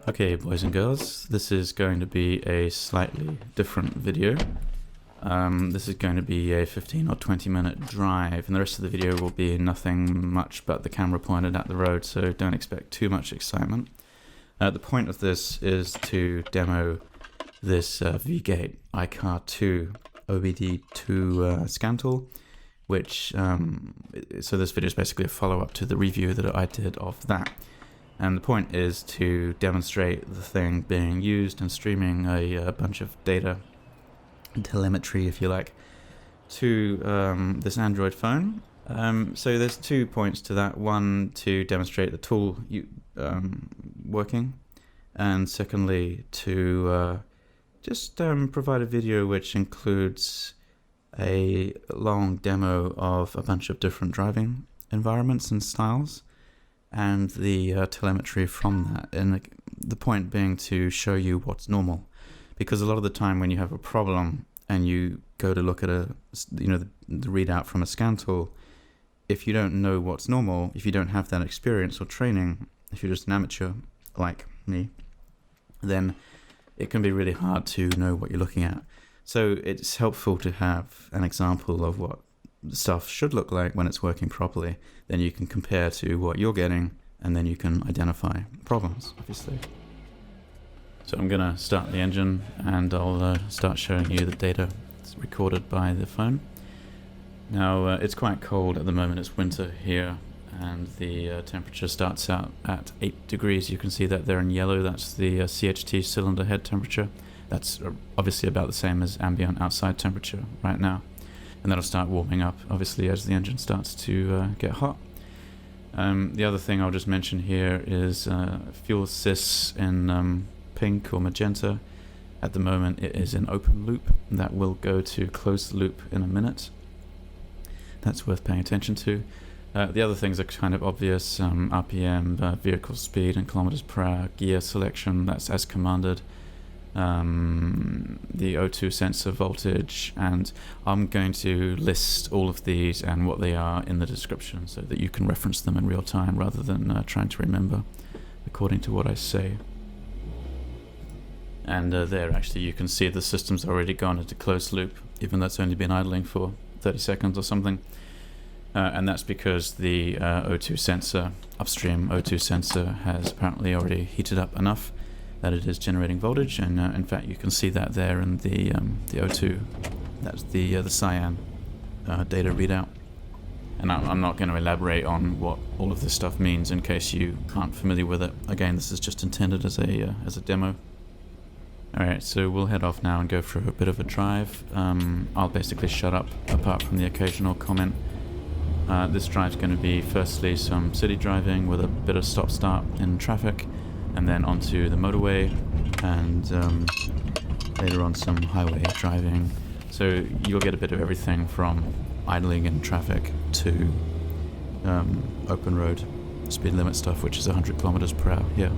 Okay, boys and girls, this is going to be a slightly different video. This is going to be a 15 or 20 minute drive, and the rest of the video will be nothing much but the camera pointed at the road, so don't expect too much excitement. The point of this is to demo this Vgate iCar2 OBD-II scan tool, which, so this video is basically a follow-up to the review that I did of that. And the point is to demonstrate the thing being used and streaming a bunch of data, telemetry if you like, to this Android phone. So there's 2 points to that. One, to demonstrate the tool working, and secondly, to just provide a video which includes a long demo of a bunch of different driving environments and styles, and the telemetry from that, and the point being to show you what's normal, because a lot of the time when you have a problem and you go to look at the readout from a scan tool, if you don't know what's normal, if you don't have that experience or training, if you're just an amateur like me, then it can be really hard to know what you're looking at. So it's helpful to have an example of what stuff should look like when it's working properly. Then you can compare to what you're getting, and then you can identify problems, obviously. So I'm going to start the engine, and I'll start showing you the data recorded by the phone. Now it's quite cold at the moment. It's winter here, and the temperature starts out at 8 degrees. You can see that there in yellow. That's the CHT cylinder head temperature. That's obviously about the same as ambient outside temperature right now. And that'll start warming up, obviously, as the engine starts to get hot. The other thing I'll just mention here is FUELSYS in pink or magenta. At the moment it is in open loop. That will go to closed loop in a minute. That's worth paying attention to. The other things are kind of obvious: RPM, vehicle speed and kilometers per hour, gear selection, that's as commanded. The O2 sensor voltage, and I'm going to list all of these and what they are in the description so that you can reference them in real time rather than trying to remember according to what I say. And there actually you can see the system's already gone into closed loop, even though it's only been idling for 30 seconds or something. And that's because the O2 sensor, upstream O2 sensor, has apparently already heated up enough that it is generating voltage, and in fact you can see that there in the O2. That's the cyan data readout. And I'm not going to elaborate on what all of this stuff means in case you aren't familiar with it. Again, this is just intended as a demo. Alright, so we'll head off now and go for a bit of a drive. I'll basically shut up apart from the occasional comment. This drive's going to be firstly some city driving with a bit of stop-start in traffic, and then onto the motorway, and later on some highway driving. So you'll get a bit of everything from idling in traffic to open road speed limit stuff, which is 100 kilometers per hour here.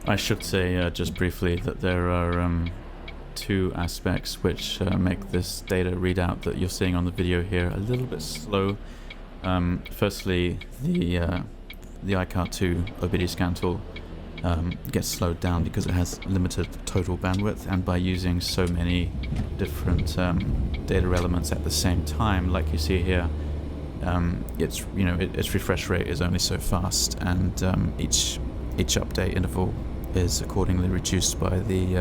I should say just briefly that there are two aspects which make this data readout that you're seeing on the video here a little bit slow. Firstly, the iCar2 OBD scan tool gets slowed down because it has limited total bandwidth, and by using so many different data elements at the same time, like you see here, its refresh rate is only so fast, and each update interval is accordingly reduced by the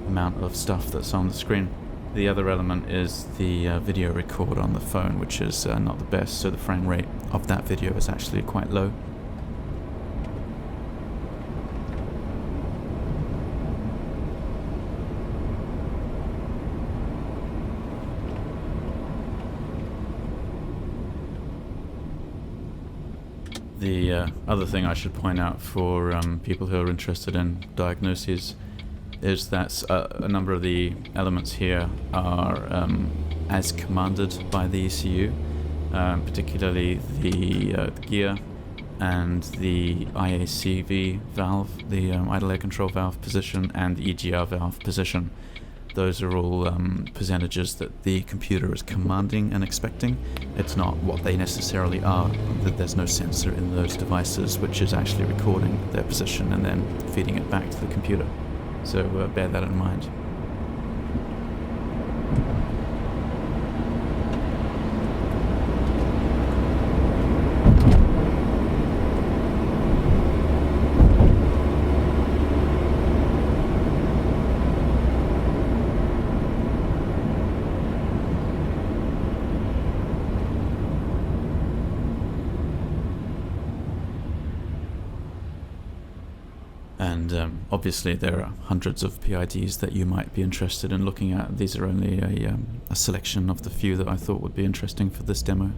amount of stuff that's on the screen. The other element is the video record on the phone, which is not the best, so the frame rate of that video is actually quite low. The other thing I should point out for people who are interested in diagnoses is that a number of the elements here are as commanded by the ECU, particularly the gear and the IACV valve, the idle air control valve position, and the EGR valve position. Those are all percentages that the computer is commanding and expecting. It's not what they necessarily are. There's no sensor in those devices which is actually recording their position and then feeding it back to the computer. So bear that in mind. And obviously there are hundreds of PIDs that you might be interested in looking at. These are only a selection of the few that I thought would be interesting for this demo.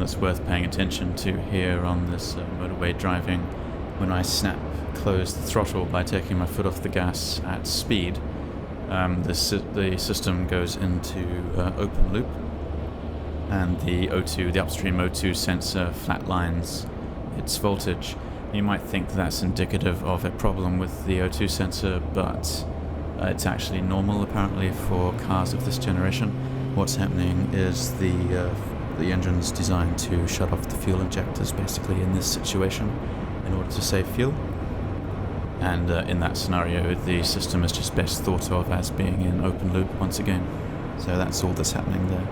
that's worth paying attention to here on this motorway driving. When I close the throttle by taking my foot off the gas at speed, the system goes into open loop, and the upstream O2 sensor flatlines its voltage. You might think that's indicative of a problem with the O2 sensor, but it's actually normal apparently for cars of this generation. What's happening is the engine's designed to shut off the fuel injectors basically in this situation in order to save fuel. And in that scenario, the system is just best thought of as being in open loop once again. So that's all that's happening there.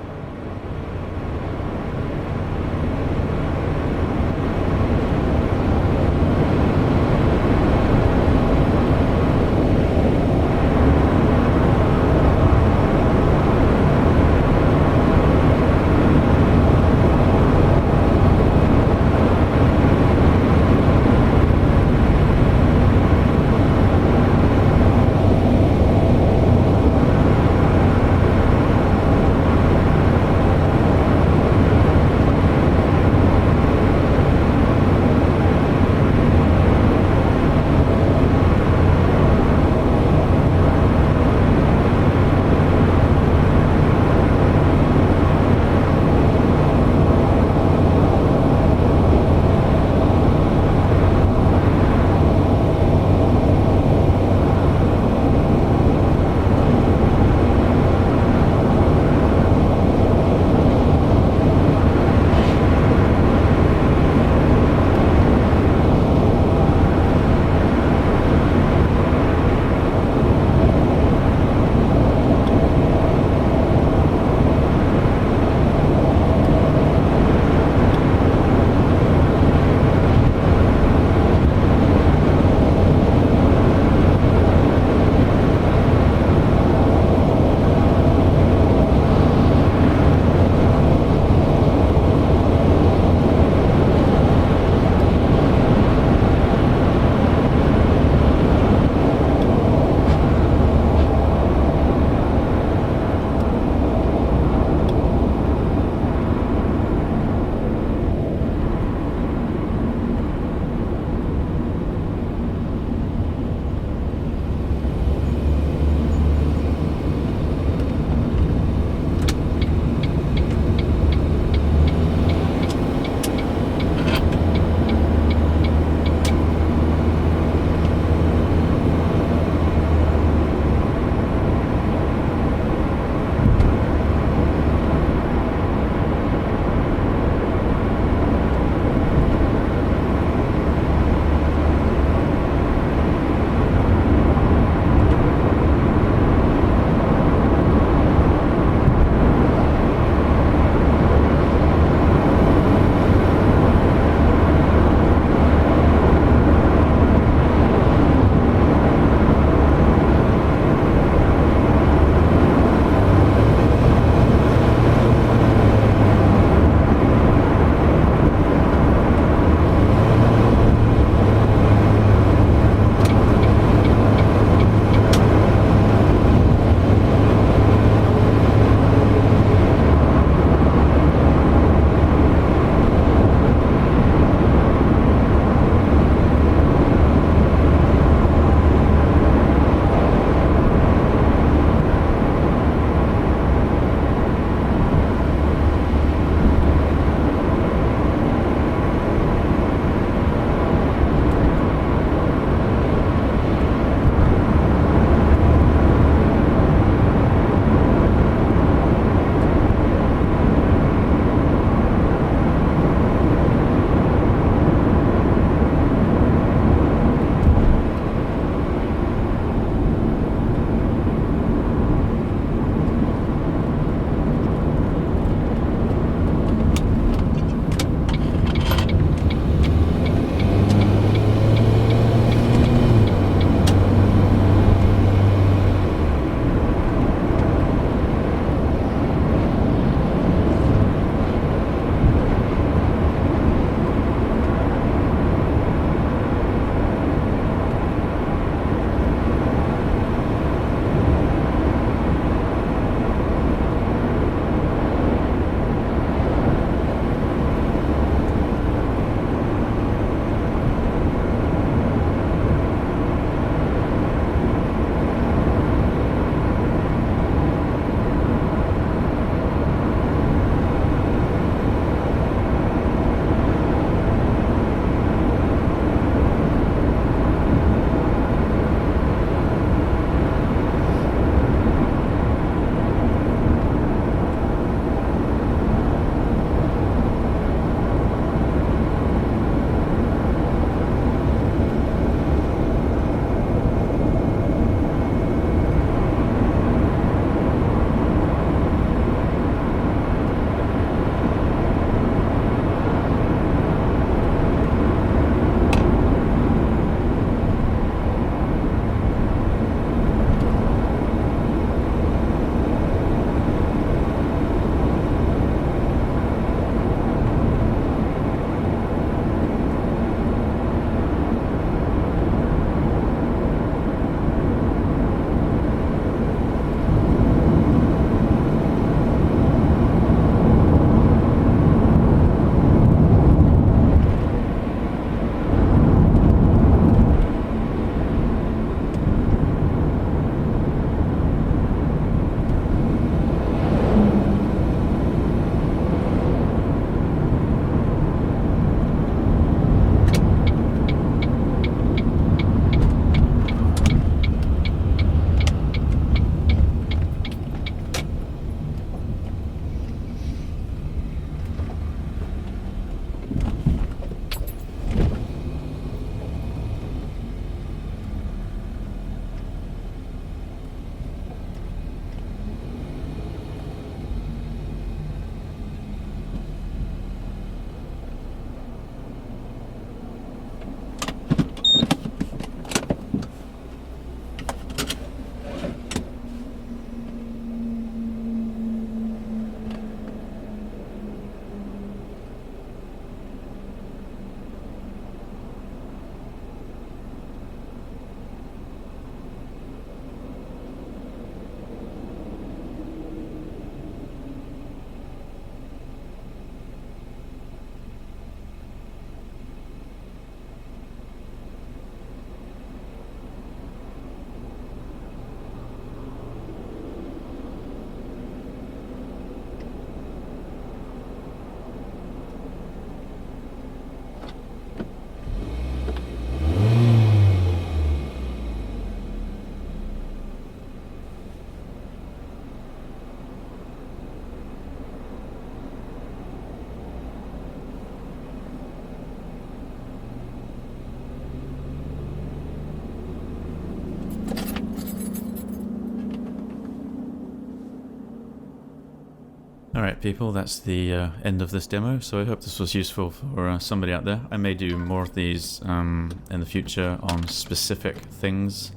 Alright people, that's the end of this demo, so I hope this was useful for somebody out there. I may do more of these in the future on specific things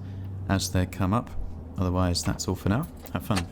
as they come up. Otherwise, that's all for now. Have fun.